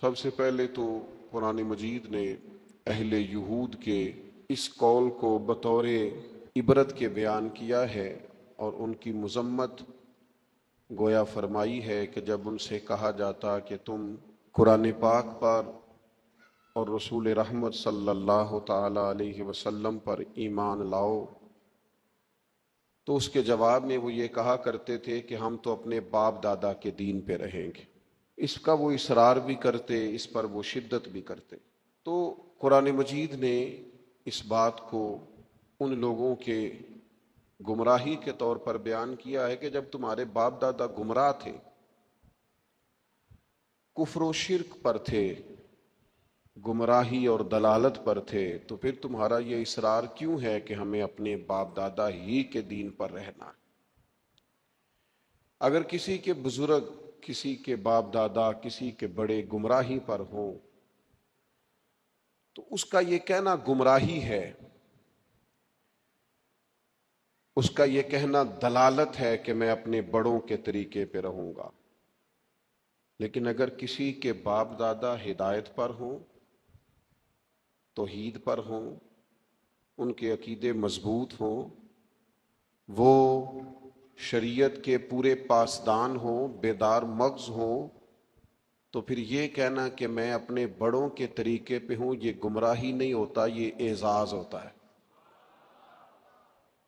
سب سے پہلے تو قرآن مجید نے اہل یہود کے اس قول کو بطور عبرت کے بیان کیا ہے اور ان کی مذمت گویا فرمائی ہے کہ جب ان سے کہا جاتا کہ تم قرآن پاک پر اور رسول رحمت صلی اللہ تعالی علیہ وسلم پر ایمان لاؤ، تو اس کے جواب میں وہ یہ کہا کرتے تھے کہ ہم تو اپنے باپ دادا کے دین پہ رہیں گے۔ اس کا وہ اصرار بھی کرتے، اس پر وہ شدت بھی کرتے۔ تو قرآن مجید نے اس بات کو ان لوگوں کے گمراہی کے طور پر بیان کیا ہے کہ جب تمہارے باپ دادا گمراہ تھے، کفر و شرک پر تھے، گمراہی اور دلالت پر تھے، تو پھر تمہارا یہ اصرار کیوں ہے کہ ہمیں اپنے باپ دادا ہی کے دین پر رہنا ہے؟ اگر کسی کے بزرگ، کسی کے باپ دادا، کسی کے بڑے گمراہی پر ہوں تو اس کا یہ کہنا گمراہی ہے، اس کا یہ کہنا دلالت ہے کہ میں اپنے بڑوں کے طریقے پہ رہوں گا۔ لیکن اگر کسی کے باپ دادا ہدایت پر ہوں، توحید پر ہوں، ان کے عقیدے مضبوط ہوں، وہ شریعت کے پورے پاسدان ہوں، بیدار مغز ہوں، تو پھر یہ کہنا کہ میں اپنے بڑوں کے طریقے پہ ہوں یہ گمراہی نہیں ہوتا، یہ اعزاز ہوتا ہے۔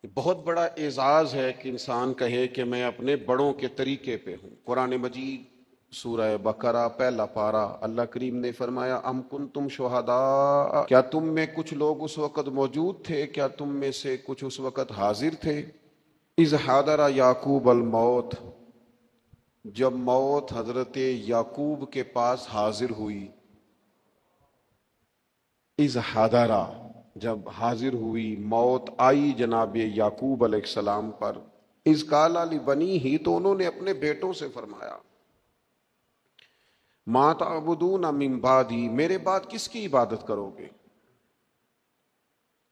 یہ بہت بڑا اعزاز ہے کہ انسان کہے کہ میں اپنے بڑوں کے طریقے پہ ہوں۔ قرآن مجید سورہ بقرہ پہلا پارہ، اللہ کریم نے فرمایا ام کنتم شہداء، کیا تم میں کچھ لوگ اس وقت موجود تھے، کیا تم میں سے کچھ اس وقت حاضر تھے، اذ حضر یعقوب الموت، جب موت حضرت یعقوب کے پاس حاضر ہوئی، اذ حضر، جب حاضر ہوئی، موت آئی جناب یعقوب علیہ السلام پر، اذ قال لبنیہ، تو انہوں نے اپنے بیٹوں سے فرمایا ما تعبدون من بعدی، میرے بعد کس کی عبادت کرو گے؟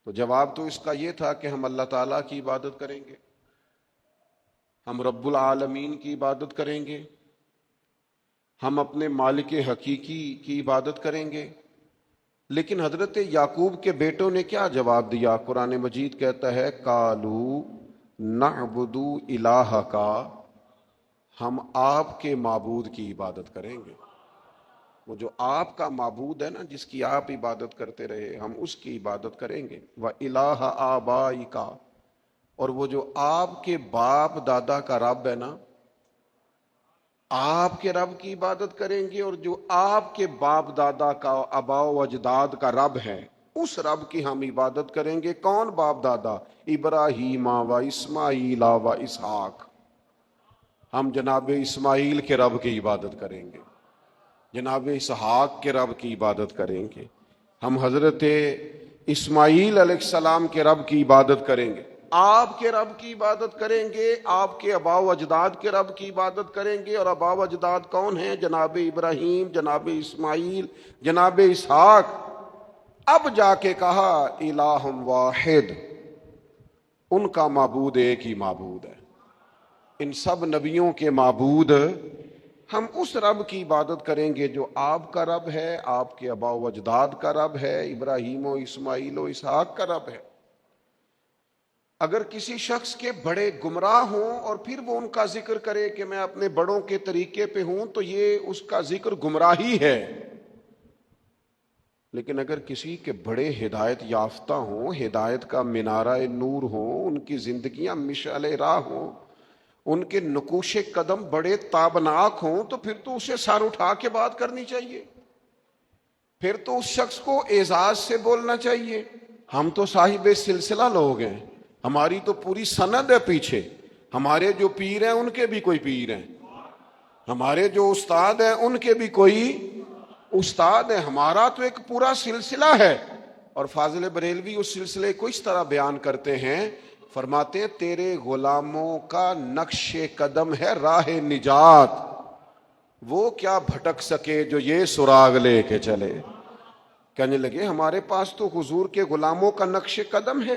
تو جواب تو اس کا یہ تھا کہ ہم اللہ تعالیٰ کی عبادت کریں گے، ہم رب العالمین کی عبادت کریں گے، ہم اپنے مالک حقیقی کی عبادت کریں گے۔ لیکن حضرت یعقوب کے بیٹوں نے کیا جواب دیا؟ قرآن مجید کہتا ہے قالوا نعبد الہک، ہم آپ کے معبود کی عبادت کریں گے۔ وہ جو آپ کا معبود ہے نا، جس کی آپ عبادت کرتے رہے، ہم اس کی عبادت کریں گے۔ وَإِلَٰهَ آبَائِكَ، اور وہ جو آپ کے باپ دادا کا رب ہے نا، آپ کے رب کی عبادت کریں گے، اور جو آپ کے باپ دادا کا، آباء و اجداد کا رب ہے، اس رب کی ہم عبادت کریں گے۔ کون باپ دادا؟ ابراہیم و اسماعیل و اسحاق، ہم جناب اسماعیل کے رب کی عبادت کریں گے، جناب اسحاق کے رب کی عبادت کریں گے، ہم حضرت اسماعیل علیہ السلام کے رب کی عبادت کریں گے، آپ کے رب کی عبادت کریں گے، آپ کے آباء و اجداد کے رب کی عبادت کریں گے۔ اور آباء و اجداد کون ہیں؟ جناب ابراہیم، جناب اسماعیل، جناب اسحاق۔ اب جا کے کہا الہ واحد، ان کا معبود ایک ہی معبود ہے، ان سب نبیوں کے معبود ہم اس رب کی عبادت کریں گے جو آپ کا رب ہے، آپ کے آباء و اجداد کا رب ہے، ابراہیم و اسماعیل و اسحاق کا رب ہے۔ اگر کسی شخص کے بڑے گمراہ ہوں اور پھر وہ ان کا ذکر کرے کہ میں اپنے بڑوں کے طریقے پہ ہوں، تو یہ اس کا ذکر گمراہی ہے۔ لیکن اگر کسی کے بڑے ہدایت یافتہ ہوں، ہدایت کا منارہ نور ہوں، ان کی زندگیاں مشعل راہ ہوں، ان کے نقوش قدم بڑے تابناک ہوں، تو پھر تو اسے سر اٹھا کے بات کرنی چاہیے، پھر تو اس شخص کو اعزاز سے بولنا چاہیے۔ ہم تو صاحب سلسلہ لوگ ہیں، ہماری تو پوری سند ہے پیچھے، ہمارے جو پیر ہیں ان کے بھی کوئی پیر ہیں، ہمارے جو استاد ہیں ان کے بھی کوئی استاد ہیں، ہمارا تو ایک پورا سلسلہ ہے۔ اور فاضل بریلوی اس سلسلے کو اس طرح بیان کرتے ہیں، فرماتے ہیں تیرے غلاموں کا نقش قدم ہے راہ نجات، وہ کیا بھٹک سکے جو یہ سراغ لے کے چلے۔ کہنے لگے ہمارے پاس تو حضور کے غلاموں کا نقش قدم ہے۔